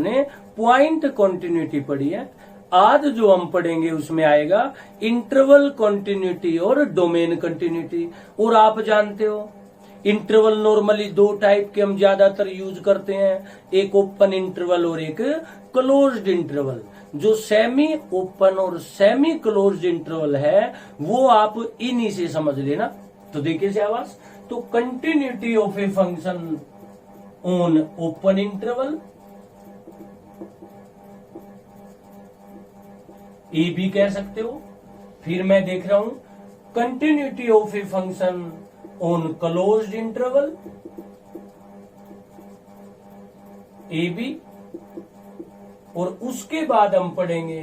हमने point continuity पढ़ी है। आज जो हम पढ़ेंगे उसमें आएगा इंटरवल कंटिन्यूटी और डोमेन कंटिन्यूटी। और आप जानते हो इंटरवल नॉर्मली दो टाइप के हम ज्यादातर यूज करते हैं, एक ओपन इंटरवल और एक क्लोज्ड इंटरवल। जो सेमी ओपन और सेमी क्लोज्ड इंटरवल है वो आप इन्हीं से समझ लेना। तो देखिए शाबाश, तो continuity of a function on open interval, a भी कह सकते हो। फिर मैं देख रहा हूं continuity of a function on closed interval, a b. और उसके बाद हम पढ़ेंगे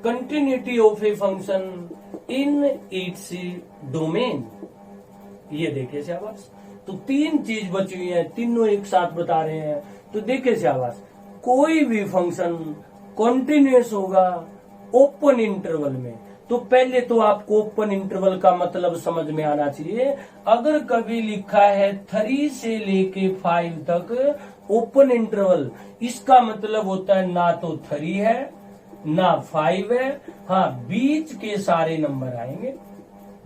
continuity of a function in its domain. ये देखिए शाबाश, तो तीन चीज बची हुई है, तीनों एक साथ बता रहे हैं। तो देखिए शाबाश, कोई भी फंक्शन कॉन्टिन्यूअस होगा ओपन इंटरवल में। तो पहले तो आपको ओपन इंटरवल का मतलब समझ में आना चाहिए। अगर कभी लिखा है 3 से लेके 5 तक ओपन इंटरवल, इसका मतलब होता है ना तो 3 है ना 5 है, हाँ बीच के सारे नंबर आएंगे,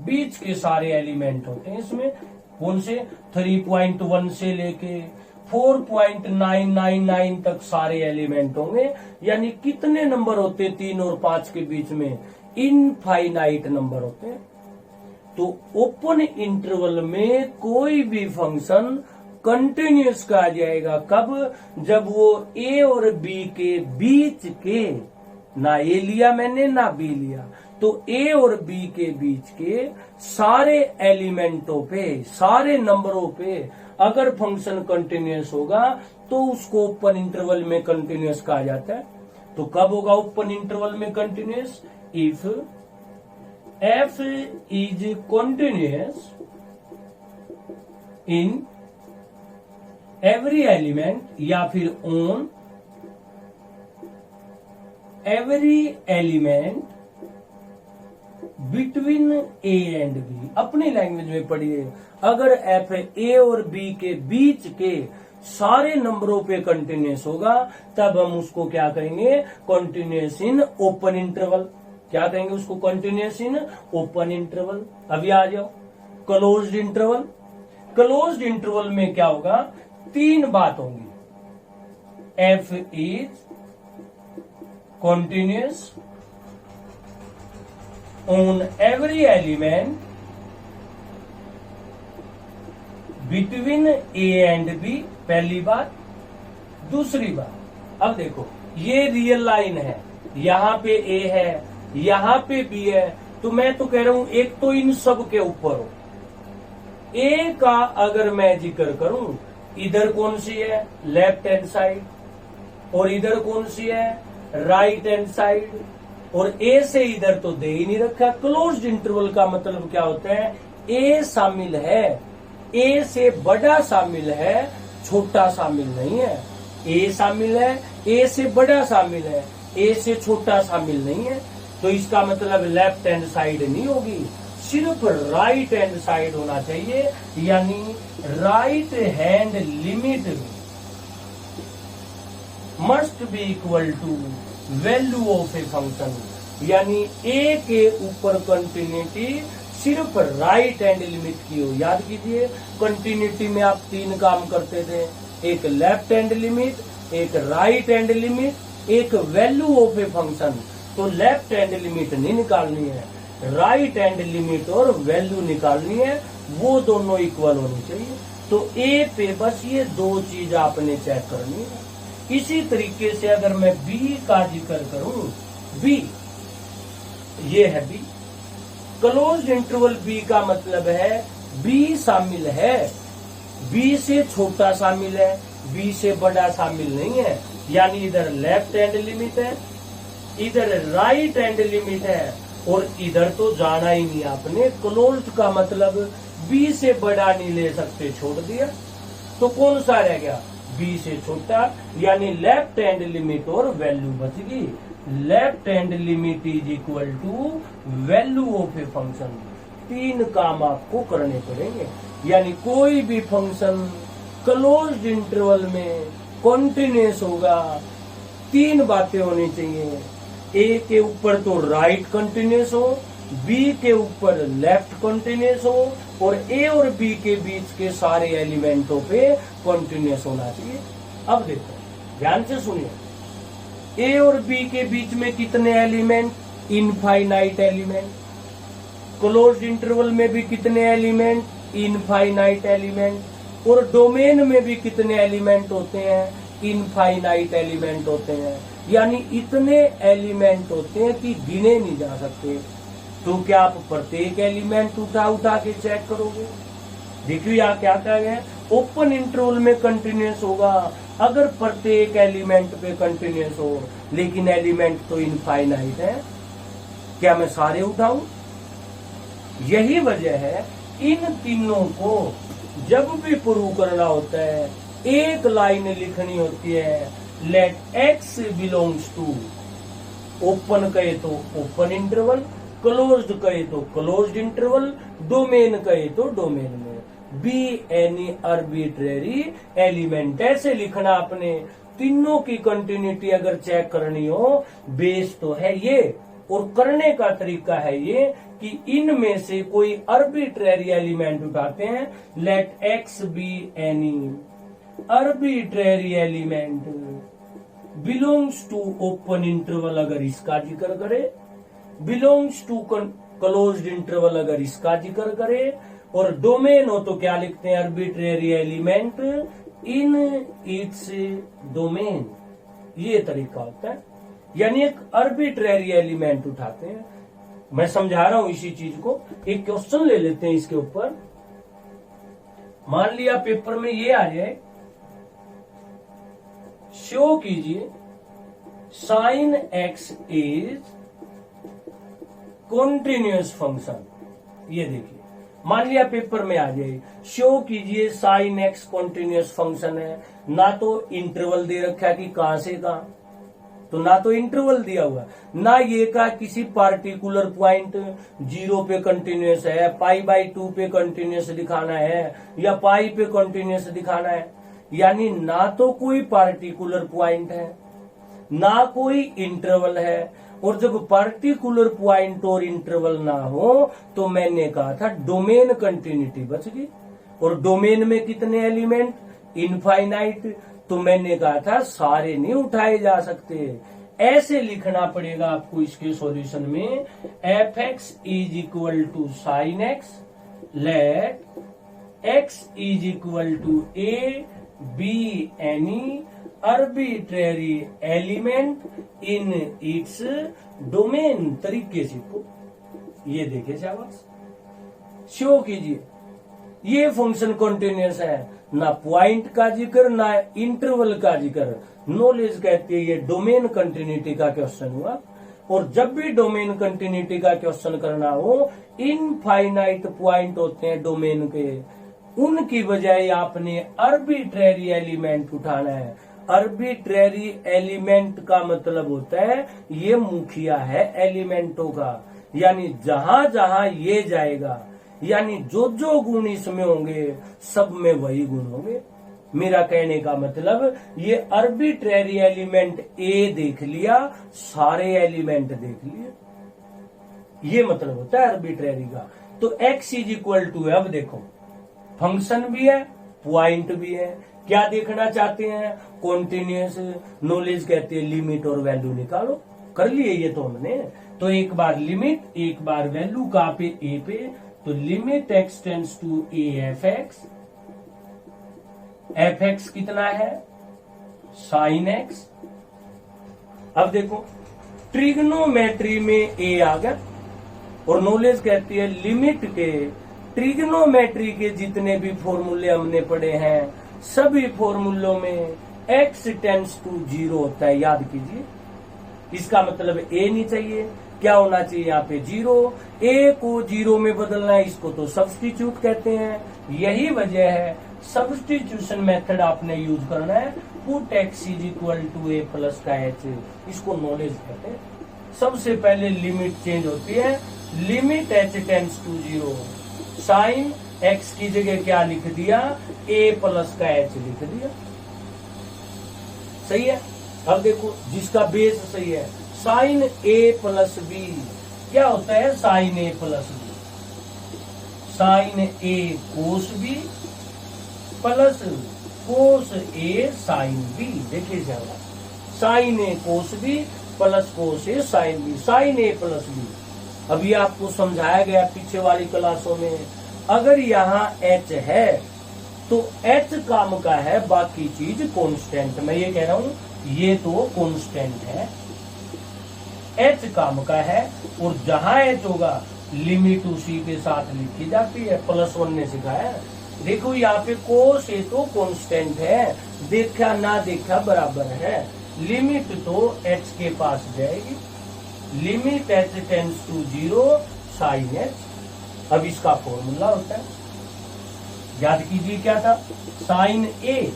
बीच के सारे एलिमेंट होते हैं इसमें। कौन से? 3.1 से लेके 4.999 तक सारे एलिमेंट होंगे। यानी कितने नंबर होते हैं 3 और 5 के बीच में? इनफाइनाइट नंबर होते हैं। तो ओपन इंटरवल में कोई भी फंक्शन कंटिन्यूअस कहा जाएगा कब? जब वो ए और बी के बीच के, ना ए लिया मैंने ना बी लिया, तो ए और बी के बीच के सारे एलिमेंटों पे, सारे नंबरों पे अगर फंक्शन कंटिन्यूअस होगा तो उसको ओपन इंटरवल में कंटिन्यूअस कहा जाता है। तो कब होगा ओपन इंटरवल में continuous? If F is continuous in every element, या फिर on every element between A and B. अपनी लैंग्वेज में पढ़िए, अगर एफ ए और बी के बीच के सारे नंबरों पे कंटिन्यूअस होगा तब हम उसको क्या कहेंगे? Continuous in open interval. क्या कहेंगे उसको? Continuous in open interval. अभी आ जाओ क्लोज्ड इंटरवल। क्लोज्ड इंटरवल में क्या होगा? 3 बात होंगी। F is continuous on every element between A and B, पहली बात। दूसरी बात, अब देखो ये रियल लाइन है, यहां पे ए है, यहां पे बी है, तो मैं तो कह रहा हूं एक तो इन सब के ऊपर हो। ए का अगर मैं जिक्र करूं, इधर कौन सी है? लेफ्ट हैंड साइड, और इधर कौन सी है? Right hand side. और ए से इधर तो दे ही नहीं रखा। क्लोज्ड इंटरवल का मतलब क्या होता है? ए शामिल है, ए से बड़ा शामिल है, छोटा शामिल नहीं है। ए शामिल है, ए से बड़ा शामिल है, ए से छोटा शामिल नहीं है। तो इसका मतलब लेफ्ट हैंड साइड नहीं होगी, सिर्फ राइट हैंड साइड होना चाहिए। यानी right hand limit must be equal to value of a function. यानी ए के ऊपर कंटिन्यूटी सिर्फ राइट हैंड लिमिट की हो। याद कीजिए कंटिन्यूटी में आप 3 काम करते थे, एक लेफ्ट हैंड लिमिट, एक राइट हैंड लिमिट, एक वैल्यू ऑफ ए फंक्शन। तो लेफ्ट हैंड लिमिट नहीं निकालनी है, राइट हैंड लिमिट और वैल्यू निकालनी है, वो दोनों इक्वल होनी चाहिए। तो ए पे बस ये 2 चीज आपने चेक करनी है। इसी तरीके से अगर मैं बी का जिक्र करूं, बी ये है बी, क्लोज्ड इंटरवल बी का मतलब है बी शामिल है, बी से छोटा शामिल है, बी से बड़ा शामिल नहीं है। यानी इधर लेफ्ट हैंड लिमिट है, इधर राइट हैंड लिमिट है, और इधर तो जाना ही नहीं आपने। क्लोज्ड का मतलब बी से बड़ा नहीं ले सकते, छोड़ दिया। तो कौन सा रह गया? बी से छोटा, यानी लेफ्ट हैंड लिमिट और वैल्यू बच गई। Left hand limit is equal to value of a function. 3 काम आपको करने पड़ेंगे। यानी कोई भी फंक्शन क्लोज्ड इंटरवल में कॉन्टिन्यूस होगा, तीन बातें होनी चाहिए। ए के ऊपर तो राइट कंटिन्यूस हो, बी के ऊपर लेफ्ट कंटिन्यूस हो, और ए और बी के बीच के सारे एलिमेंटों पे कंटिन्यूस होना चाहिए। अब देखो ध्यान से सुनिए, ए और बी के बीच में कितने element? Infinite element. Closed interval में भी कितने एलिमेंट? Infinite element. और डोमेन में भी कितने एलिमेंट होते हैं? इनफाइनाइट एलिमेंट होते हैं। यानी इतने एलिमेंट होते हैं कि गिने नहीं जा सकते। तो क्या आप प्रत्येक एलिमेंट उठा के चेक करोगे? देखिए यहाँ क्या कहा गया है, ओपन इंटरवल में कंटिन्यूस होगा अगर प्रत्येक एलिमेंट पे कंटिन्यूस हो, लेकिन एलिमेंट तो इनफाइनाइट है, क्या मैं सारे उठाऊं? यही वजह है इन तीनों को जब भी प्रूव करना होता है एक लाइन लिखनी होती है, let X belongs to, open कहे तो ओपन इंटरवल, क्लोज्ड कहे तो क्लोज्ड इंटरवल, डोमेन कहे तो डोमेन में, बी एनी आर्बिट्रेरी एलिमेंट। ऐसे लिखना अपने तीनों की कंटिन्यूटी अगर चेक करनी हो, बेस तो है ये, और करने का तरीका है ये कि इनमें से कोई आर्बिट्रेरी एलिमेंट उठाते हैं, let X be any arbitrary element belongs to open interval अगर इसका जिक्र करे, बिलोंग्स टू क्लोज्ड इंटरवल अगर इसका जिक्र करे, और डोमेन हो तो क्या लिखते हैं? Arbitrary element in its domain. ये तरीका होता है, यानी एक आर्बिट्रेरी एलिमेंट उठाते हैं। मैं समझा रहा हूं इसी चीज को। एक क्वेश्चन ले लेते हैं इसके ऊपर। मान लिया पेपर में ये आ जाए, शो कीजिए sine x is continuous function. ये देखिए, मान लिया पेपर में आ जाए, शो कीजिए साइन एक्स कॉन्टिन्यूअस फंक्शन है। ना तो इंटरवल दे रखा है कि कहां से कहां, तो ना तो इंटरवल दिया हुआ, ना ये का किसी पार्टिकुलर पॉइंट 0 पे कंटिन्यूअस है, π/2 पे कंटिन्यूअस दिखाना है, या पाई पे कंटिन्यूअस दिखाना है। यानी ना तो कोई पार्टिकुलर पॉइंट है, ना कोई इंटरवल है। और जब पार्टिकुलर पॉइंट और इंटरवल ना हो तो मैंने कहा था डोमेन कंटिन्यूटी बच गई। और डोमेन में कितने एलिमेंट? इनफाइनाइट। तो मैंने कहा था सारे नहीं उठाए जा सकते। ऐसे लिखना पड़ेगा आपको इसके सॉल्यूशन में, F x is equal to sine X, let x is equal to A B any arbitrary element in its domain. तरीके से को ये देखे शाबाश, शो कीजिए ये फंक्शन कॉन्टिन्यूअस है, ना पॉइंट का जिक्र ना इंटरवल का जिक्र। नॉलेज कहती है ये डोमेन कंटिन्यूटी का क्वेश्चन हुआ। और जब भी डोमेन कंटिन्यूटी का क्वेश्चन करना हो, इनफाइनाइट पॉइंट होते हैं डोमेन के, उनकी बजाय आपने आर्बिट्रेरी एलिमेंट उठाना है। आर्बिट्रेरी एलिमेंट का मतलब होता है ये मुखिया है एलिमेंटों का, यानी जहां जहां ये जाएगा, यानी जो जो गुण इसमें होंगे सब में वही गुण होंगे। मेरा कहने का मतलब ये आर्बिट्रेरी एलिमेंट ए देख लिया, सारे एलिमेंट देख लिए, ये मतलब होता है आर्बिट्रेरी का। तो x इज इक्वल टू है, अब देखो फंक्शन भी है पॉइंट भी है, क्या देखना चाहते हैं? कॉन्टिन्यूअस। नॉलेज कहते हैं लिमिट और वैल्यू निकालो, कर लिए ये तो हमने। तो एक बार लिमिट, एक बार वैल्यू, कहां पे? ए पे। तो limit X tends to A F X, F X कितना है? Sine X. अब देखो ट्रिग्नोमेट्री में ए आ गया, और नॉलेज कहती है लिमिट के ट्रिग्नोमेट्री के जितने भी फॉर्मूले हमने पढ़े हैं, सभी फॉर्मूलों में x टेंड्स टू 0 होता है, याद कीजिए। इसका मतलब a नहीं चाहिए, क्या होना चाहिए यहाँ पे? 0। a को 0 में बदलना है, इसको तो सब्स्टिट्यूट कहते हैं। यही वजह है सब्स्टिट्यूशन मेथड आपने यूज करना है। Put x is equal to a plus का h, इसको नॉलेज कहते हैं। सबसे पहले लिमिट चेंज होती है, limit h tends to 0, sine x की जगह क्या लिख दिया? a प्लस का h लिख दिया। सही है। अब देखो जिसका बेस सही है, साइन ए प्लस बी क्या होता है, साइन ए प्लस बी, साइन ए कोस बी प्लस कोस ए साइन बी। देखिए जरा, साइन ए कोस बी प्लस कोस ए साइन बी, साइन ए प्लस बी। अभी आपको समझाया गया पीछे वाली क्लासों में, अगर यहाँ h है तो h काम का है, बाकी चीज कांस्टेंट। मैं ये कह रहा हूं ये तो कांस्टेंट है, h काम का है, और जहां h होगा लिमिट उसी के साथ लिखी जाती है। +1 ने सिखाया। देखो यहाँ पे कोस ए तो कांस्टेंट है, देखा ना देखा बराबर है, लिमिट तो h के पास जाएगी, limit h tends to 0 sine h। अब इसका फॉर्मूला होता है, याद कीजिए क्या था, साइन ए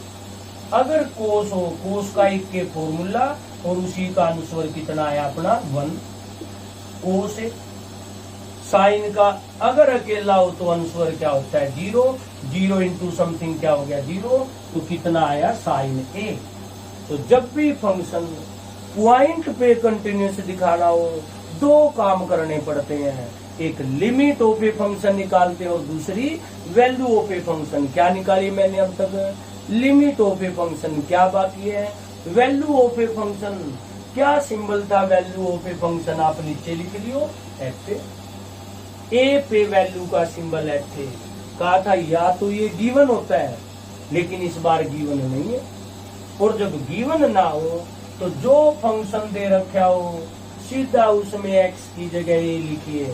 अगर कोस हो, कोस का एक के फॉर्मूला और उसी का अनुस्वर कितना है अपना 1 कोस ए। साइन का अगर अकेला हो तो अनुस्वर क्या होता है 0, 0 इंटू समथिंग क्या हो गया 0, तो कितना आया साइन ए। तो जब भी फंक्शन पॉइंट पे कंटिन्यूस दिखाना हो, दो काम करने पड़ते हैं, एक लिमिट ऑफ ए फंक्शन निकालते हैं और दूसरी वैल्यू ऑफ ए फंक्शन। क्या निकाली मैंने अब तक, लिमिट ऑफ ए फंक्शन, क्या बाकी है वैल्यू ऑफ ए फंक्शन। क्या सिंबल था वैल्यू ऑफ ए फंक्शन, आप नीचे लिख लियो एफ ए पे वैल्यू का सिंबल एफ ए। कहा था या तो ये गिवन होता है, लेकिन इस बार गिवन नहीं है, और जब गिवन ना हो तो जो फंक्शन दे रखा हो सीधा उसमें x की जगह ए लिखिए,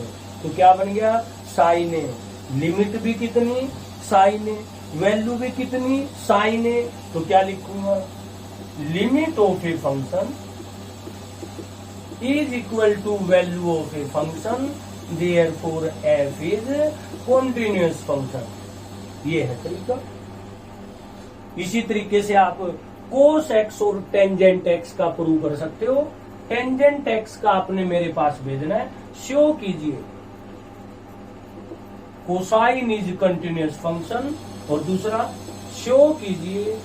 तो क्या बन गया साइन ए। लिमिट भी कितनी साइन ए, वैल्यू भी कितनी साइन ए, तो क्या लिखूंगा limit of a function is equal to value of a function, therefore F is continuous function. ये है तरीका। इसी तरीके से आप कोस एक्स और टेंजेंट एक्स का प्रूव कर सकते हो। टेंजेंट एक्स का आपने मेरे पास भेजना है, शो कीजिए कोसाइन इज कंटिन्यूअस फंक्शन, और दूसरा शो कीजिए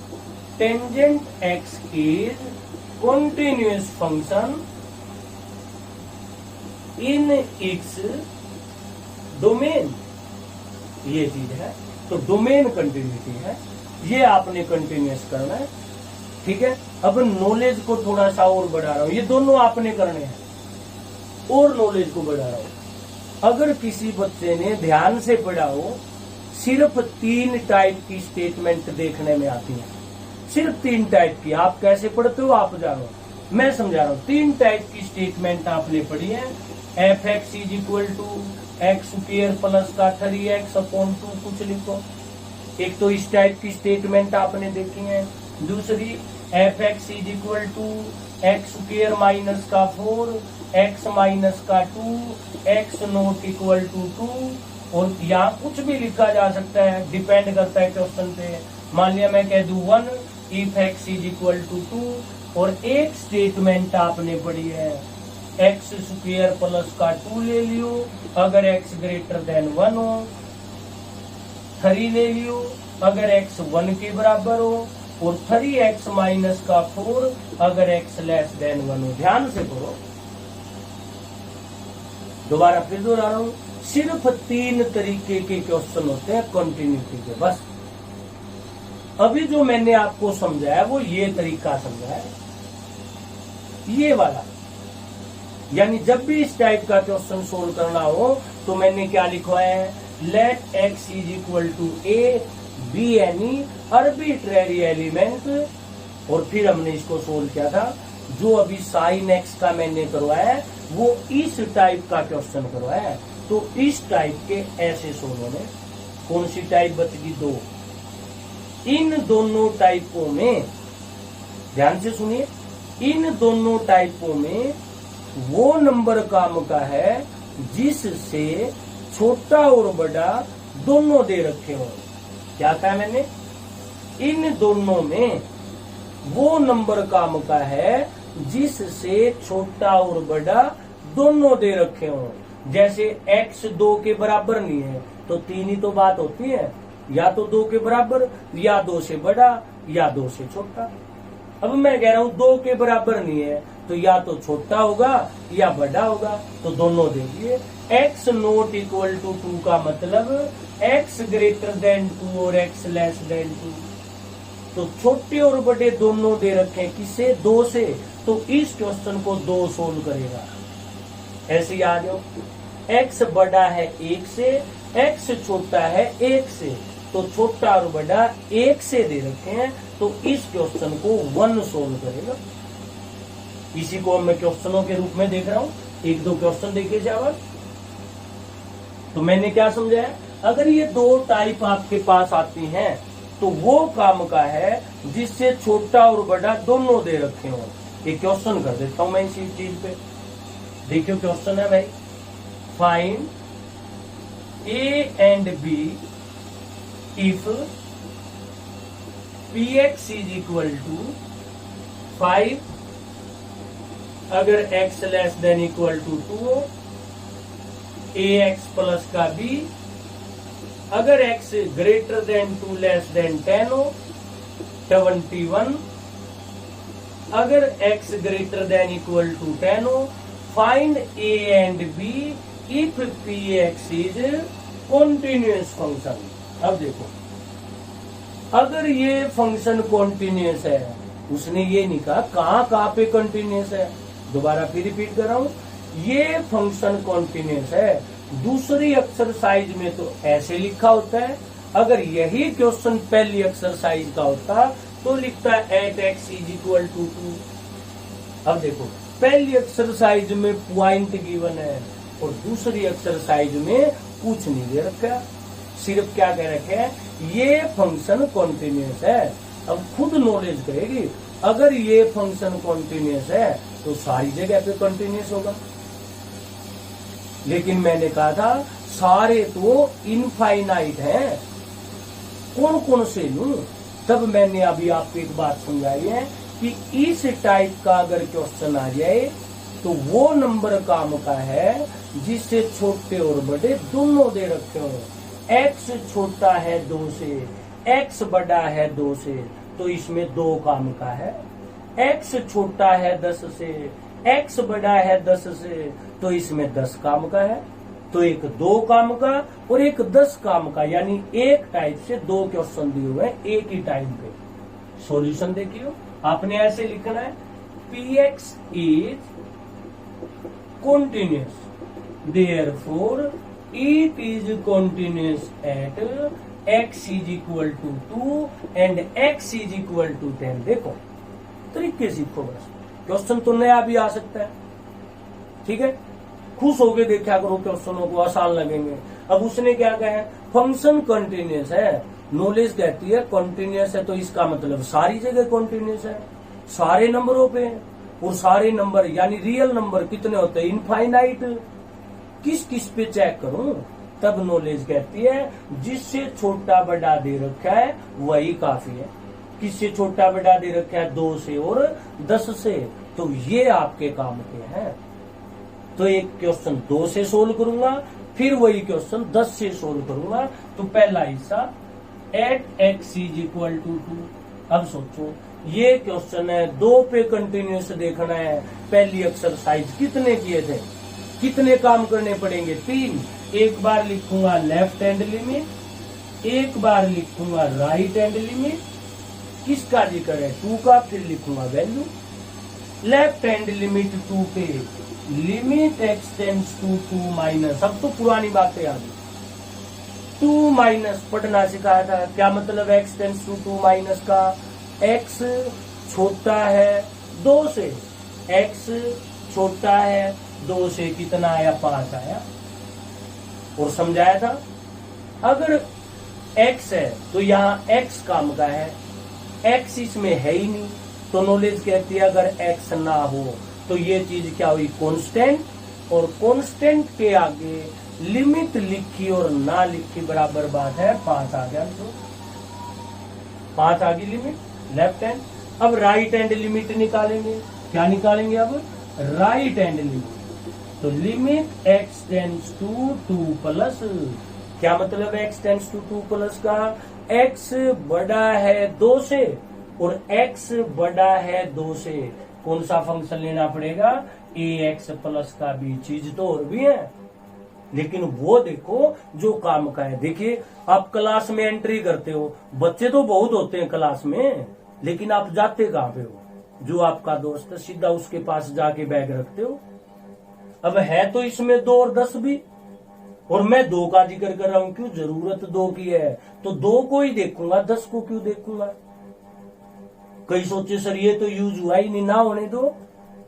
tangent x is continuous function in its domain. ये चीज है, तो डोमेन कंटिन्यूटी है, ये आपने कंटिन्यूअस करना है। ठीक है, अब नॉलेज को थोड़ा सा और बढ़ा रहा हूं, ये दोनों आपने करने हैं, और नॉलेज को बढ़ा रहा हूं। अगर किसी बच्चे ने ध्यान से पढ़ा हो, सिर्फ 3 टाइप की स्टेटमेंट देखने में आती है, सिर्फ 3 टाइप की। आप कैसे पढ़ते हो आप जानो, मैं समझा रहा हूँ। 3 टाइप की स्टेटमेंट आपने पढ़ी है। F x is equal to X square plus का 3x/2 कुछ लिखो, एक तो इस टाइप की स्टेटमेंट आपने देखी है। दूसरी F x is equal to X square minus का 4 x माइनस का 2 x नॉट इक्वल टू 2, और यहाँ कुछ भी लिखा जा सकता है, डिपेंड करता है क्वेश्चन पे। मान लिया मैं कह दूं 1 if x is equal to 2, और एक स्टेटमेंट आपने पढ़ी है एक्स स्क्वायर प्लस का 2 ले लियो अगर x ग्रेटर देन 1 हो, 3 ले लियो अगर x 1 के बराबर हो, और 3x माइनस का 4 अगर x लेस देन 1 हो। ध्यान से पढ़ो, दोबारा फिर दोहरा रहा हूं, सिर्फ 3 तरीके के क्वेश्चन होते हैं कंटिन्यूटी के, बस। अभी जो मैंने आपको समझाया वो ये तरीका समझाया, ये वाला। यानी जब भी इस टाइप का क्वेश्चन सोल्व करना हो तो मैंने क्या लिखा है, let x is equal to A B any arbitrary element, और फिर हमने इसको सोल्व किया था। जो अभी साइन एक्स का मैंने करवाया है वो इस टाइप का क्वेश्चन करवाया है, तो इस टाइप के ऐसे सोल्व होने। कौन सी टाइप बचगी? 2। इन दोनों टाइपों में ध्यान से सुनिए, इन दोनों टाइपों में वो नंबर काम का है जिससे छोटा और बड़ा दोनों दे रखे हो। क्या कहा मैंने? इन दोनों में वो नंबर काम का है जिससे छोटा और बड़ा दोनों दे रखे हो। जैसे x 2 के बराबर नहीं है तो 3 ही तो बात होती है, या तो 2 के बराबर, या 2 से बड़ा, या 2 से छोटा। अब मैं कह रहा हूं 2 के बराबर नहीं है, तो या तो छोटा होगा या बड़ा होगा, तो दोनों दे दिए। x नॉट इक्वल टू 2 का मतलब x ग्रेटर देन 2 और x लेस देन 2। तो छोटे और बड़े दोनों दे रखे, किससे? 2 से। तो इस क्वेश्चन को 2 सोल्व करेगा। ऐसे याद हो, x बड़ा है 1 से, x छोटा है 1 से, तो छोटा और बड़ा 1 से दे रखे हैं, तो इस क्वेश्चन को 1 सोल्व करेगा। इसी को मैं क्वेश्चनों के रूप में देख रहा हूं। 1-2 क्वेश्चन देखिए जावर। तो मैंने क्या समझाया, अगर ये 2 टाइप आपके पास आती हैं तो वो काम का है जिससे छोटा और बड़ा दोनों दे रखे हो। ये क्वेश्चन कर देता हूं मैं इसी चीज पे। देखियो क्वेश्चन है भाई, find A and B if px is equal to 5 अगर x less than equal to 2 हो, ax प्लस का b अगर x greater than 2 less than 10 हो, 21 अगर x greater than equal to 10 हो। Find a and b if px is continuous function. अब देखो, अगर ये फंक्शन कॉन्टिन्यूअस है, उसने ये नहीं कहा कहां पे कॉन्टिन्यूअस है, दोबारा फिर रिपीट कर रहा हूं, ये फंक्शन कॉन्टिन्यूअस है। दूसरी एक्सरसाइज में तो ऐसे लिखा होता है, अगर यही क्वेश्चन पहली एक्सरसाइज का होता तो लिखता है at x is equal to 2। अब देखो, पहली एक्सरसाइज में पॉइंट गिवन है और दूसरी एक्सरसाइज में कुछ नहीं दे रखा, सिर्फ क्या कह रखे है, ये फंक्शन कॉन्टिन्यूअस है। अब खुद नॉलेज कहेगी, अगर ये फंक्शन कॉन्टिन्यूअस है तो सारी जगह पे कॉन्टिन्यूअस होगा। लेकिन मैंने कहा था सारे तो इनफाइनाइट हैं, कौन कौन से लूं? तब मैंने अभी आपको एक बात समझाई है कि इस टाइप का अगर क्वेश्चन आ जाए तो वो नंबर काम का है जिससे छोटे और बड़े दोनों दे रखे हो। x छोटा है 2 से, x बड़ा है 2 से, तो इसमें 2 काम का है। x छोटा है 10 से, x बड़ा है 10 से, तो इसमें 10 काम का है। तो एक 2 काम का और एक 10 काम का, यानी एक टाइप से 2 क्वेश्चन दिए हुए हैं एक ही टाइम पे। सॉल्यूशन देखियो, आपने ऐसे लिखना है, px is continuous, therefore it is continuous at x is equal to 2 and x is equal to 10। देखो तरीके सीखो, बस क्वेश्चन तो नया भी आ सकता है, ठीक है। खुश होके देखा करो, क्वेश्चनों को आसान लगेंगे। अब उसने क्या कहा है, फंक्शन कंटिन्यूअस है, नॉलेज कहती है कंटिन्यूअस है, तो इसका मतलब सारी जगह कंटिन्यूअस है, सारे नंबरों पे। और सारे नंबर यानी रियल नंबर कितने होते हैं, इनफाइनाइट। किस किस पे चेक करूं? तब नॉलेज कहती है जिससे छोटा बड़ा दे रखा है वही काफी है। किससे छोटा बड़ा दे रखा है, 2 से और 10 से, तो ये आपके काम के हैं। तो एक क्वेश्चन 2 से सोल्व करूंगा, फिर वही क्वेश्चन 10 से सोल्व करूंगा। तो पहला हिस्सा at x is equal to 2। अब सोचो, ये क्वेश्चन है 2 पे कंटिन्यूअस देखना है। पहली एक्सरसाइज कितने किए थे, कितने काम करने पड़ेंगे, 3। एक बार लिखूंगा लेफ्ट हैंड लिमिट, एक बार लिखूंगा राइट हैंड लिमिट, किसका जिक्र है, 2 का, फिर लिखूंगा वैल्यू। लेफ्ट हैंड लिमिट 2 पे limit X tends to 2 minus, अब तो पुरानी बातें आ गई, 2 माइनस पढ़ना सिखाया था। क्या मतलब एक्स टेंड्स टू 2 माइनस का, x छोटा है 2 से, x छोटा है 2 से, कितना आया, 5 आया। और समझाया था अगर x है तो यहाँ x काम का है, x इसमें है ही नहीं, तो नॉलेज कहती है अगर x ना हो तो ये चीज क्या हुई, कांस्टेंट, और कांस्टेंट के आगे लिमिट लिखी और ना लिखी बराबर बात है, 5 आ गया, तो 5 आ गई लिमिट लेफ्ट हैंड। अब राइट हैंड लिमिट निकालेंगे, क्या निकालेंगे, अब राइट हैंड लिमिट। तो limit x tends to 2 plus, क्या मतलब x टेंड्स टू 2 प्लस का, x बड़ा है 2 से, और x बड़ा है 2 से, कौन सा फंक्शन लेना पड़ेगा, ax प्लस का b। चीज तो और भी है, लेकिन वो देखो जो काम का है। देखिए आप क्लास में एंट्री करते हो, बच्चे तो बहुत होते हैं क्लास में, लेकिन आप जाते कहाँ पे हो, जो आपका दोस्त है सीधा उसके पास जाके बैग रखते हो। अब है तो इसमें 2 और 10 भी, और मैं 2 का जिक्र कर रहा हूं, क्यों, जरूरत 2 की है तो 2 को ही देखूंगा, 10 को क्यों देखूंगा। कई सोचे सर ये तो यूज हुआ ही नहीं, ना होने दो।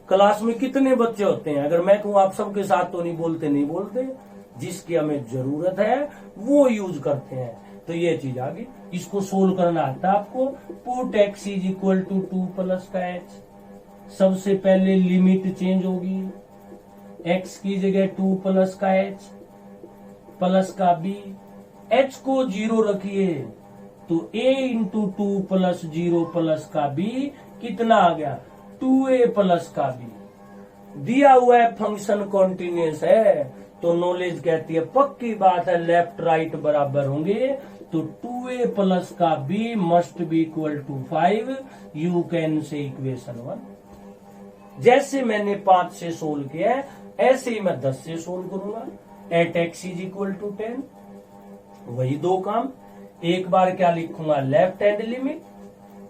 क्लास में कितने बच्चे होते हैं, अगर मैं कहूँ आप सबके साथ तो नहीं बोलते, जिसकी हमें जरूरत है वो यूज करते हैं। तो ये चीज आ गई, इसको सोल्व करना आता है आपको। Put x is equal to 2 plus का h। सबसे पहले लिमिट चेंज होगी, x की जगह 2 प्लस का h प्लस का b। h को 0 रखिए तो a इंटू 2 प्लस 0 प्लस का b कितना आ गया, 2a प्लस का b। दिया हुआ है फंक्शन कॉन्टिन्यूअस है, तो नॉलेज कहती है पक्की बात है लेफ्ट राइट बराबर होंगे, तो 2a प्लस का b must be equal to 5। You can say equation 1। जैसे मैंने 5 से सोल्व किया है ऐसे ही मैं 10 से सोल्व करूंगा। At x is equal to 10, वही 2 काम। एक बार क्या लिखूंगा, लेफ्ट हैंड लिमिट।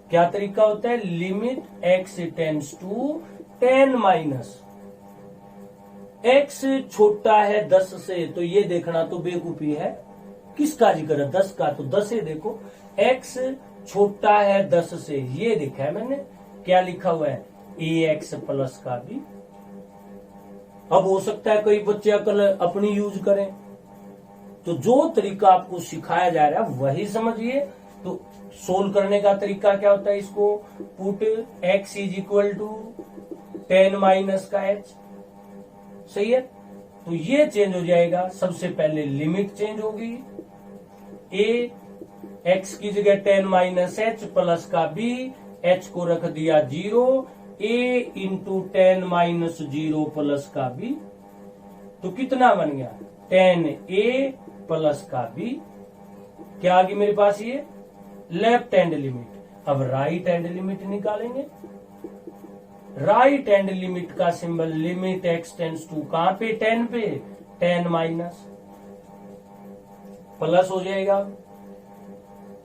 क्या तरीका होता है, limit X tends to 10 minus X छोटा है 10 से, तो ये देखना तो बेवकूफी है, किसका जिक्र है, 10 का, तो 10 से देखो। एक्स छोटा है 10 से, ये देखा है मैंने, क्या लिखा हुआ है, ए एक्स प्लस का बी। अब हो सकता है कई बच्चे अकल अपनी यूज करें, तो जो तरीका आपको सिखाया जा रहा है वही समझिए। तो सोल्व करने का तरीका क्या होता है, इसको put x is equal to 10 minus का h, सही है। तो ये चेंज हो जाएगा, सबसे पहले लिमिट चेंज होगी, a x की जगह 10 माइनस h प्लस का b, h को रख दिया 0, a इंटू 10 माइनस 0 प्लस का b, तो कितना बन गया 10a प्लस का b। क्या आ गई मेरे पास, ये लेफ्ट हैंड लिमिट। अब राइट हैंड लिमिट निकालेंगे। राइट हैंड लिमिट का symbol limit X tends to कहां पे, 10 पे, 10 माइनस प्लस हो जाएगा।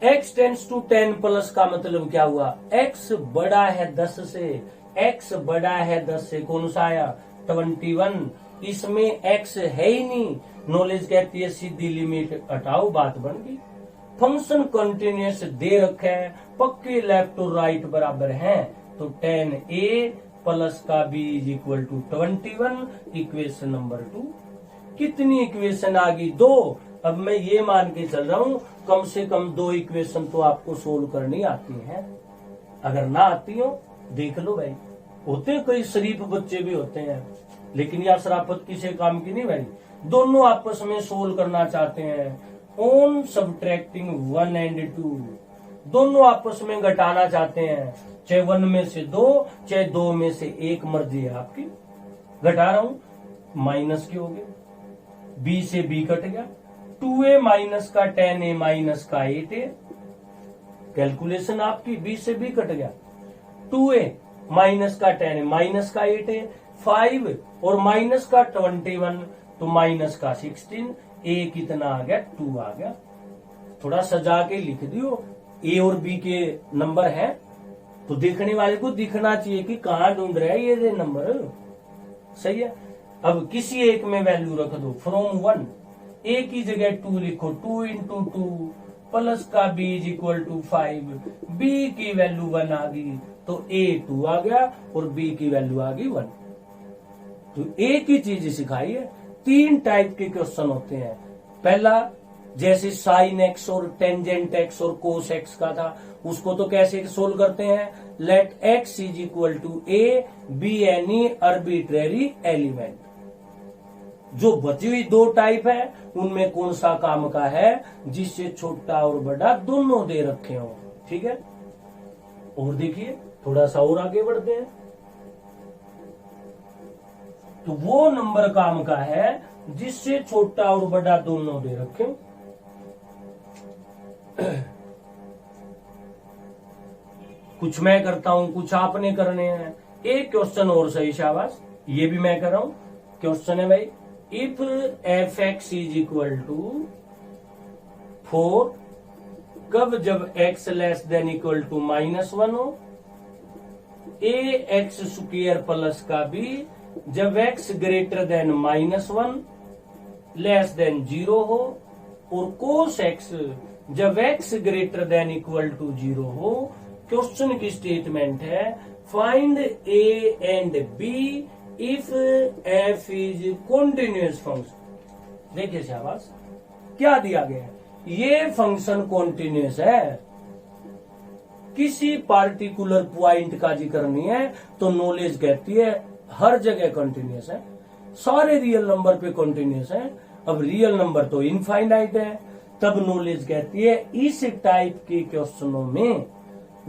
x टेंड्स टू 10 प्लस का मतलब क्या हुआ, x बड़ा है 10 से, x बड़ा है 10 से, कौन सा आया 21। इसमें x है ही नहीं, नॉलेज कहती है सीधी लिमिट हटाओ, बात बन गई। फंक्शन कंटिन्यूअस दे रखा है, पक्के लेफ्ट और राइट बराबर हैं, तो 10a प्लस का b is equal to 21, equation number 2। कितनी इक्वेशन आ गई, 2। अब मैं ये मान के चल रहा हूं कम से कम 2 इक्वेशन तो आपको सोल्व करनी आती हैं। अगर ना आती हो देख लो भाई, होते कई शरीफ बच्चे भी होते हैं, लेकिन यार शराफत किसी काम की नहीं भाई। दोनों आपस में सोल्व करना चाहते हैं, ऑन सब्ट्रैक्टिंग 1 एंड 2, दोनों आपस में घटाना चाहते हैं, चाहे 1 में से 2 चाहे 2 में से 1, मर्जी है आपकी। घटा रहा हूं, माइनस के हो गए, b से b कट गया, 2a माइनस का 10a माइनस का 8a, कैलकुलेशन आपकी, b से b कट गया, 2a माइनस का 10a माइनस का 8a, 5 और माइनस का 21 तो माइनस का 16, a कितना आ गया 2 आ गया। थोड़ा सजा के लिख दियो, a और b के नंबर है तो देखने वाले को दिखना चाहिए कि कहाँ ढूंढ रहा है ये नंबर, सही है। अब किसी एक में वैल्यू रख दो, फ्रॉम 1, a की जगह 2 लिखो, 2 इंटू 2 प्लस का b is equal to 5, b की वैल्यू 1 आ गई तो a 2 आ गया और b की वैल्यू आ गई 1। तो एक ही चीज सिखाई है। 3 टाइप के क्वेश्चन होते हैं। पहला जैसे साइन एक्स और टेंजेंट एक्स और कोस एक्स का था, उसको तो कैसे सोल्व करते हैं, let x is equal to A B any arbitrary element. जो बची हुई 2 टाइप है उनमें कौन सा काम का है, जिससे छोटा और बड़ा दोनों दे रखे हो, ठीक है। और देखिए थोड़ा सा और आगे बढ़ते हैं, तो वो नंबर काम का है जिससे छोटा और बड़ा दोनों दे रखे। कुछ मैं करता हूं, कुछ आपने करने हैं। एक क्वेश्चन और सही, शाबाश, ये भी मैं कर रहा हूं। क्वेश्चन है भाई, if F x is equal to 4, कब? जब x less than equal to -1 हो। ए एक्स स्क्वायर प्लस का भी जब x greater than -1 less than 0 हो, और कोस x जब x greater than equal to 0 हो। क्वेश्चन की स्टेटमेंट है, find a and b if f is continuous function. देखिए शाबाश, क्या दिया गया है, ये फंक्शन कॉन्टिन्यूअस है, किसी पार्टिकुलर पॉइंट का जिक्र नहीं है, तो नॉलेज कहती है हर जगह कॉन्टिन्यूअस है, सारे रियल नंबर पे कॉन्टिन्यूअस है। अब रियल नंबर तो इनफाइनाइट है, तब नॉलेज कहती है इस टाइप के क्वेश्चनों में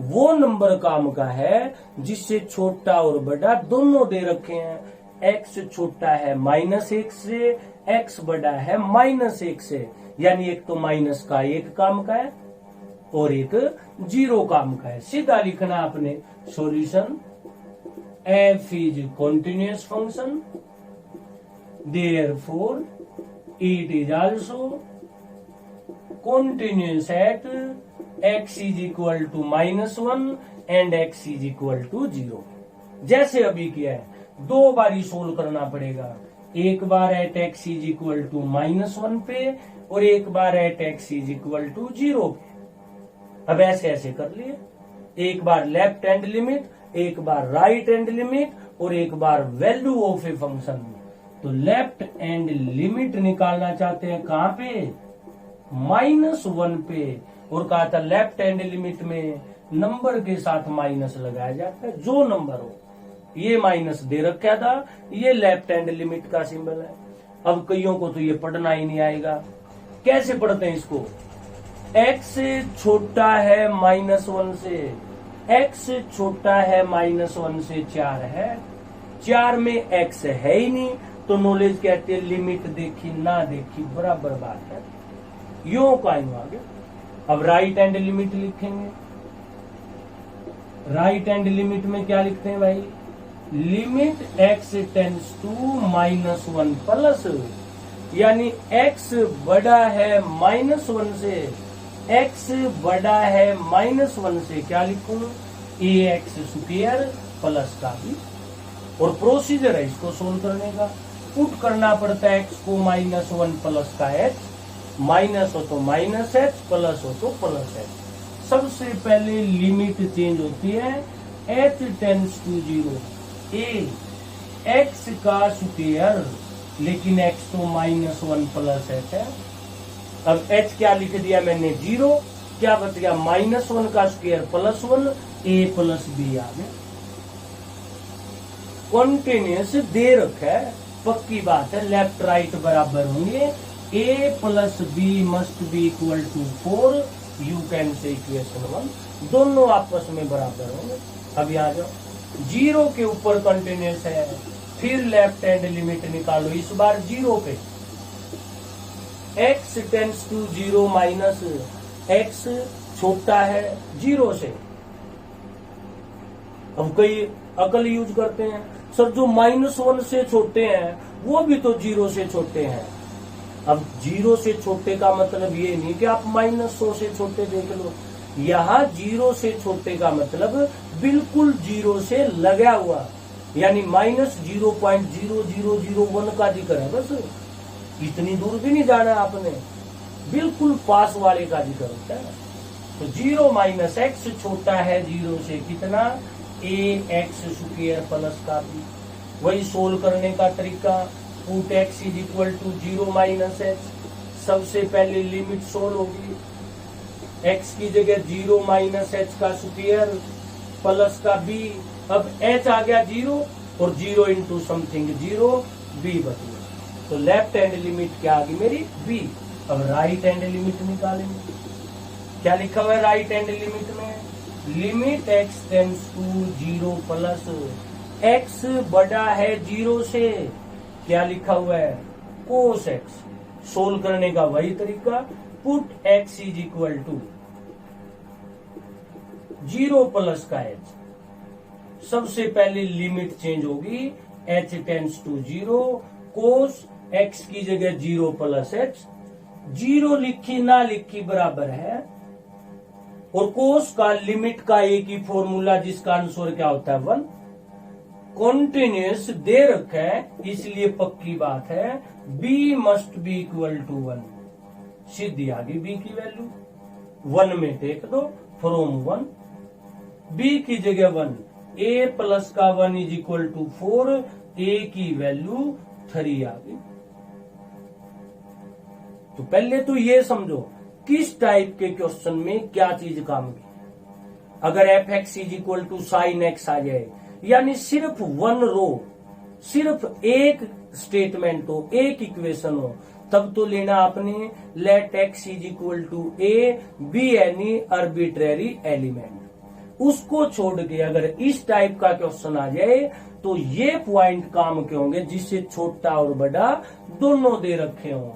वो नंबर काम का है जिससे छोटा और बड़ा दोनों दे रखे हैं। x छोटा है -1 से, x बड़ा है -1 से, यानी एक तो माइनस का एक काम का है और एक 0 काम का है। सीधा लिखना आपने solution, f is continuous function, therefore it is also continuous at x is equal to -1 and x is equal to 0। जैसे अभी किया है, 2 बारी सोल्व करना पड़ेगा, एक बार at x is equal to -1 पे और एक बार at x is equal to 0 पे। अब ऐसे ऐसे कर लिए, एक बार लेफ्ट हैंड लिमिट, एक बार राइट हैंड लिमिट और एक बार वैल्यू ऑफ ए फंक्शन। तो लेफ्ट हैंड लिमिट निकालना चाहते हैं कहां पे? -1 पे, और कहा था लेफ्ट हैंड लिमिट में नंबर के साथ माइनस लगाया जाता है, जो नंबर हो। ये माइनस दे रखा था, ये लेफ्ट हैंड लिमिट का सिंबल है। अब कईयों को तो ये पढ़ना ही नहीं आएगा, कैसे पढ़ते हैं इसको? x छोटा है -1 से, x छोटा है -1 से 4 है, 4 में x है ही नहीं, तो नॉलेज कहते हैं लिमिट देखी ना देखी बराबर बात है, यो का यूं आगे। अब राइट हैंड लिमिट लिखेंगे, राइट हैंड लिमिट में क्या लिखते हैं भाई? Limit x tends to -1 plus, यानी x बड़ा है -1 से, x बड़ा है -1 से, क्या लिखूं? ax स्क्वायर प्लस का भी। और प्रोसीजर है इसको सोल्व करने का, पुट करना पड़ता है x को -1 प्लस का h, माइनस हो तो -h, प्लस हो तो +h। सबसे पहले लिमिट चेंज होती है, h tends to 0, a x का स्क्वायर, लेकिन x तो -1 प्लस h है। अब h क्या लिख दिया मैंने? 0, क्या बच गया? -1 का स्क्वायर +1, a प्लस b आ गया। कॉन्टिन्यूअस दे रखा है, पक्की बात है, लेफ्ट राइट बराबर होंगे, a plus b must be equal to 4, you can say equation 1, दोनों आपस में बराबर होंगे। अब यहाँ जाओ, 0 के ऊपर कंटिन्यूअस है, फिर लेफ्ट हैंड लिमिट निकालो, इस बार 0 पे, x tends to 0 minus x छोटा है 0 से। अब कई अकल यूज करते हैं, सर जो -1 से छोटे हैं वो भी तो 0 से छोटे हैं। अब 0 से छोटे का मतलब ये नहीं कि आप -100 से छोटे देख लो, यहाँ 0 से छोटे का मतलब बिल्कुल 0 से लगा हुआ, यानी -0.0001 का जिक्र है, बस इतनी दूर भी नहीं जाना आपने, बिल्कुल पास वाले का जिक्र होता है। तो 0 माइनस x छोटा है 0 से, कितना? ax स्क्वायर प्लस का भी। वही सोल्व करने का तरीका, put x is equal to 0 minus h, सबसे पहले लिमिट सोल्व होगी, x की जगह 0 माइनस h का स्क्वायर प्लस का b। अब h आ गया 0 और 0 इंटू समथिंग 0, b बच गया। तो लेफ्ट हैंड लिमिट क्या आ गई मेरी? b। अब राइट हैंड लिमिट निकालेंगे, क्या लिखा हुआ है राइट हैंड लिमिट में? Limit x tends to 0 plus x बड़ा है 0 से, क्या लिखा हुआ है? कोस x। सोल्व करने का वही तरीका, put x is equal to 0 plus का h, सबसे पहले लिमिट चेंज होगी, h tends to 0, cos x की जगह 0 प्लस h, 0 लिखी ना लिखी बराबर है, और कोस का लिमिट का एक ही फॉर्मूला जिसका आंसर क्या होता है 1। कॉन्टिन्यूस दे रखा है इसलिए पक्की बात है b must be equal to 1। सीधी आ गई b की वैल्यू 1 में टेक दो, फ्रॉम 1 b की जगह 1, a प्लस का 1 इज इक्वल टू 4, a की वैल्यू 3 आ गई। तो पहले तो ये समझो किस टाइप के क्वेश्चन में क्या चीज काम की। अगर f x is equal to sine x आ जाए, यानी सिर्फ 1 रो, सिर्फ एक स्टेटमेंट हो, एक इक्वेशन हो, तब तो लेना आपने let x is equal to A B any arbitrary element. उसको छोड़ के अगर इस टाइप का क्वेश्चन आ जाए तो ये पॉइंट काम के होंगे जिससे छोटा और बड़ा दोनों दे रखे हों।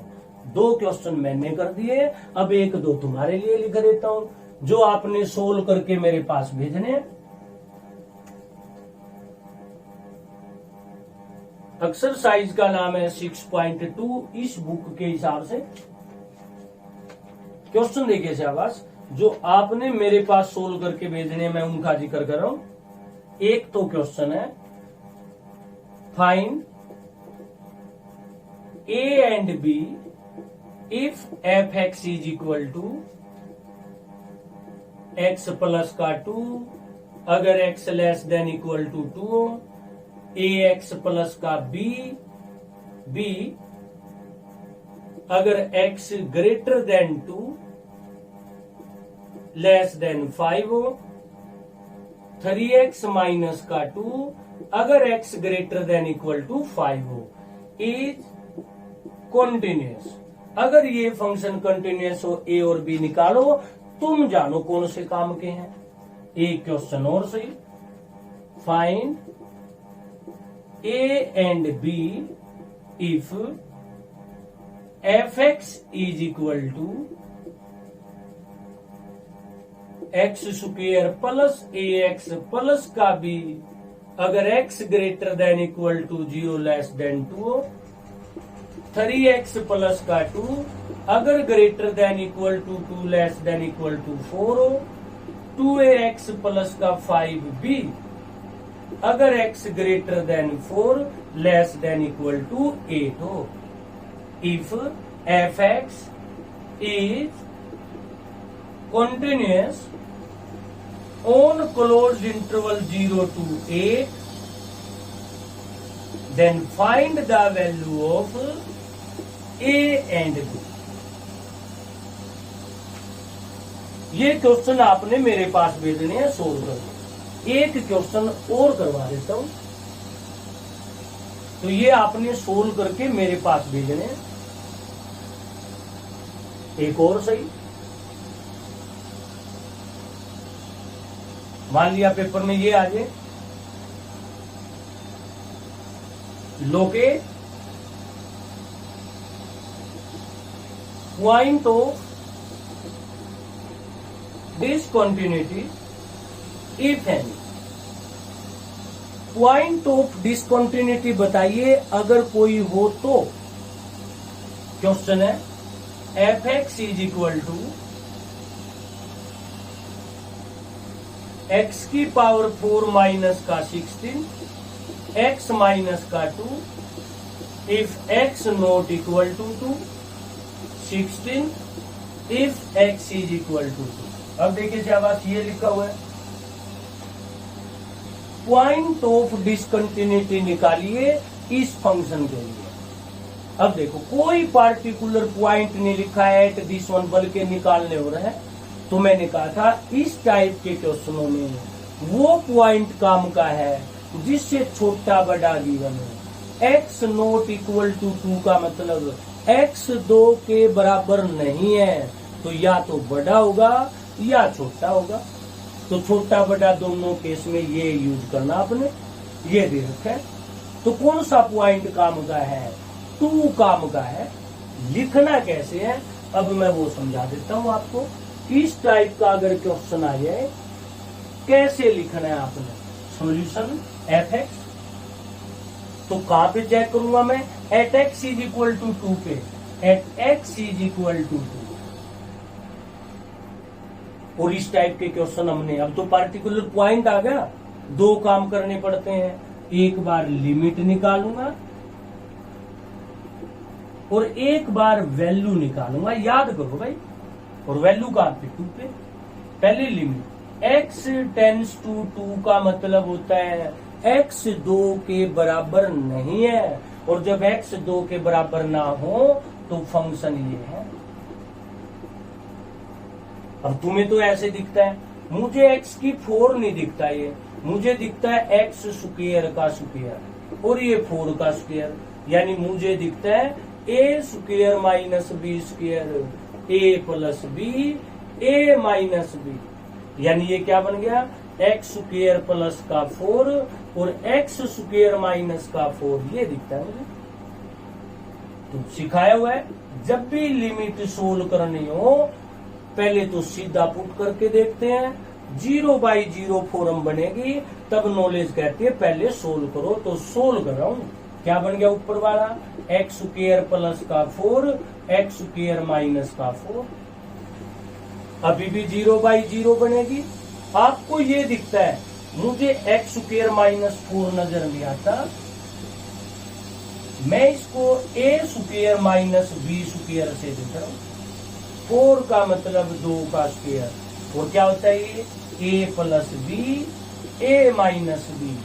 2 क्वेश्चन मैंने कर दिए, अब 1-2 तुम्हारे लिए लिख देता हूं जो आपने सोल्व करके मेरे पास भेजने। एक्सरसाइज का नाम है 6.2 इस बुक के हिसाब से। क्वेश्चन देखिए शाबाश, जो आपने मेरे पास सोल्व करके भेजने, मैं उनका जिक्र कर रहा हूं। एक तो क्वेश्चन है find a and b if F x is equal to x plus का 2, अगर x less than equal to 2, a x plus का b अगर x greater than 2 less than 5 हो, 3x माइनस का 2 अगर x greater than equal to 5 हो, is continuous. अगर ये फंक्शन कंटिन्यूस हो, a और b निकालो, तुम जानो कौन से काम के हैं। एक क्वेश्चन और सही, find a and b if F x is equal to x square plus a x plus का b अगर x greater than equal to 0 less than 2, 3x plus का 2 अगर greater than equal to 2 less than equal to 4 हो, 2ax plus का 5b अगर x greater than 4 less than equal to 8 हो, if F x is continuous on closed interval 0 to 8, then find the value of a and b। ये question आपने मेरे पास भेजने हैं solve कर। एक क्वेश्चन और करवा देता हूं, तो ये आपने सोल्व करके मेरे पास भेजने हैं। एक और सही, मान लिया पेपर में ये आ जाए, locate point of discontinuity if any. Point of discontinuity बताइए अगर कोई हो तो। क्वेश्चन है F x is equal to x की पावर 4 माइनस का 16, x माइनस का 2, if x not equal to 2, 16 if x is equal to 2। अब देखिए शाबाश, ये लिखा हुआ है पॉइंट ऑफ डिसकंटिन्यूटी निकालिए इस फंक्शन के लिए। अब देखो कोई पार्टिकुलर पॉइंट नहीं लिखा है एट दिस वन, बल्कि निकालने हो रहा है। तो मैंने कहा था इस टाइप के क्वेश्चनों में वो पॉइंट काम का है जिससे छोटा बड़ा गिवन है। x नॉट इक्वल टू 2 का मतलब x 2 के बराबर नहीं है, तो या तो बड़ा होगा या छोटा होगा। तो छोटा बड़ा दोनों केस में ये यूज करना आपने, ये दे रखा है। तो कौन सा पॉइंट काम का है? 2 काम का है। लिखना कैसे है अब मैं वो समझा देता हूं आपको। इस टाइप का अगर क्वेश्चन आ जाए कैसे लिखना है आपने सॉल्यूशन एफ एक्स। तो कहां पे चेक करूंगा मैं, at x is equal to 2 पे, at x is equal to 2। और इस टाइप के क्वेश्चन हमने, अब तो पार्टिकुलर पॉइंट आ गया, दो काम करने पड़ते हैं, एक बार लिमिट निकालूंगा और एक बार वैल्यू निकालूंगा, याद करो भाई। और वैल्यू कहां पे, 2 पे। पहले लिमिट x टेंस टू 2 का मतलब होता है x 2 के बराबर नहीं है, और जब x 2 के बराबर ना हो तो फंक्शन ये है। अब तुम्हें तो ऐसे दिखता है, मुझे x की 4 नहीं दिखता, ये मुझे दिखता है x स्क्वायर का स्क्वायर और ये 4 का स्क्वायर, यानी मुझे दिखता है a square minus b square, a plus b, a minus b, यानी ये क्या बन गया, एक्स स्क्वायर प्लस का 4 और एक्स स्क्वायर माइनस का 4, ये दिखता है मुझे। तो सिखाया हुआ है, जब भी लिमिट सोल्व करनी हो पहले तो सीधा पुट करके देखते हैं, 0/0 फॉर्म बनेगी, तब नॉलेज कहती है पहले सोल्व करो। तो सोल्व कर रहा हूं, क्या बन गया ऊपर वाला, एक्स स्क्वायर प्लस का 4, एक्स स्क्वायर माइनस का 4, अभी भी 0/0 बनेगी। आपको ये दिखता है, मुझे एक्स स्क्वायर माइनस 4 नजर नहीं आता, मैं इसको a square minus b square से देख रहा हूं। 4 का मतलब 2 का स्क्वायर, और क्या होता है ये, a plus b, a minus b.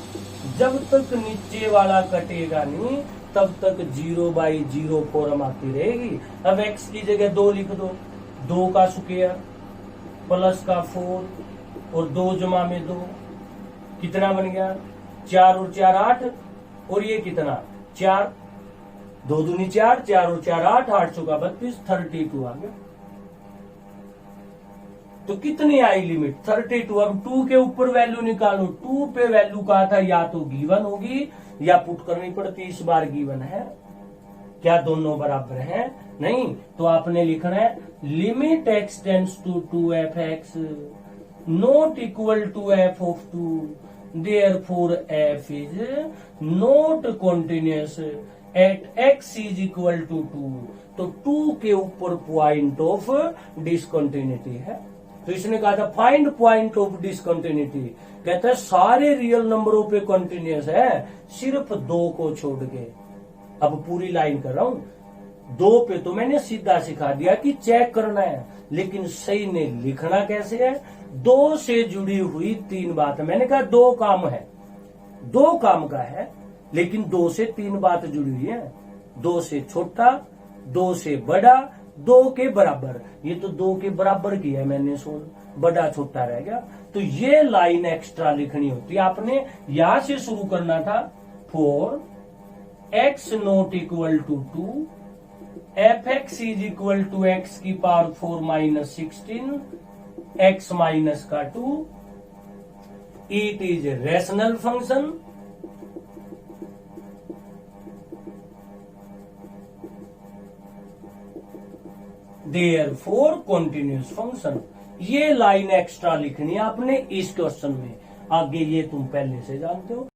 जब तक नीचे वाला कटेगा नहीं तब तक 0/0 फॉर्म आती रहेगी। अब x की जगह 2 लिख दो, 2 का स्क्वायर प्लस का 4 और 2 जमा में 2, कितना बन गया, 4 और 4 8, और ये कितना 4, 2 दूनी 4, 4 और 4 8, 8 चौका 32, 32 आ गया। तो कितनी आई लिमिट, 32। अब 2 के ऊपर वैल्यू निकालो, 2 पे वैल्यू कहा था या तो गिवन होगी या पुट करनी पड़ती, इस बार गिवन है, क्या दोनों बराबर हैं, नहीं। तो आपने लिखना है limit x tends to 2f(x) not equal to f of 2, therefore f is not continuous at x is equal to 2। तो 2 के ऊपर पॉइंट ऑफ डिसकंटिन्यूटी है। तो इसने कहा था फाइंड पॉइंट ऑफ डिसकंटिन्यूटी, कहता है सारे रियल नंबरों पे कंटिन्यूअस है सिर्फ 2 को छोड़ के। अब पूरी लाइन कर रहा हूं, 2 पे तो मैंने सीधा सिखा दिया कि चेक करना है, लेकिन सही ने लिखना कैसे है, 2 से जुड़ी हुई 3 बात। मैंने कहा 2 काम है, 2 काम का है, लेकिन 2 से 3 बात जुड़ी हुई है, 2 से छोटा, 2 से बड़ा, 2 के बराबर। ये तो 2 के बराबर की है मैंने सोल, बड़ा छोटा रह गया। तो ये लाइन एक्स्ट्रा लिखनी होती है, आपने यहां से शुरू करना था। For x not equal to 2, f(x) is equal to x की पावर 4 माइनस 16, x माइनस का 2, it is rational function, therefore continuous function. ये लाइन एक्स्ट्रा लिखनी है आपने इस क्वेश्चन में, आगे ये तुम पहले से जानते हो।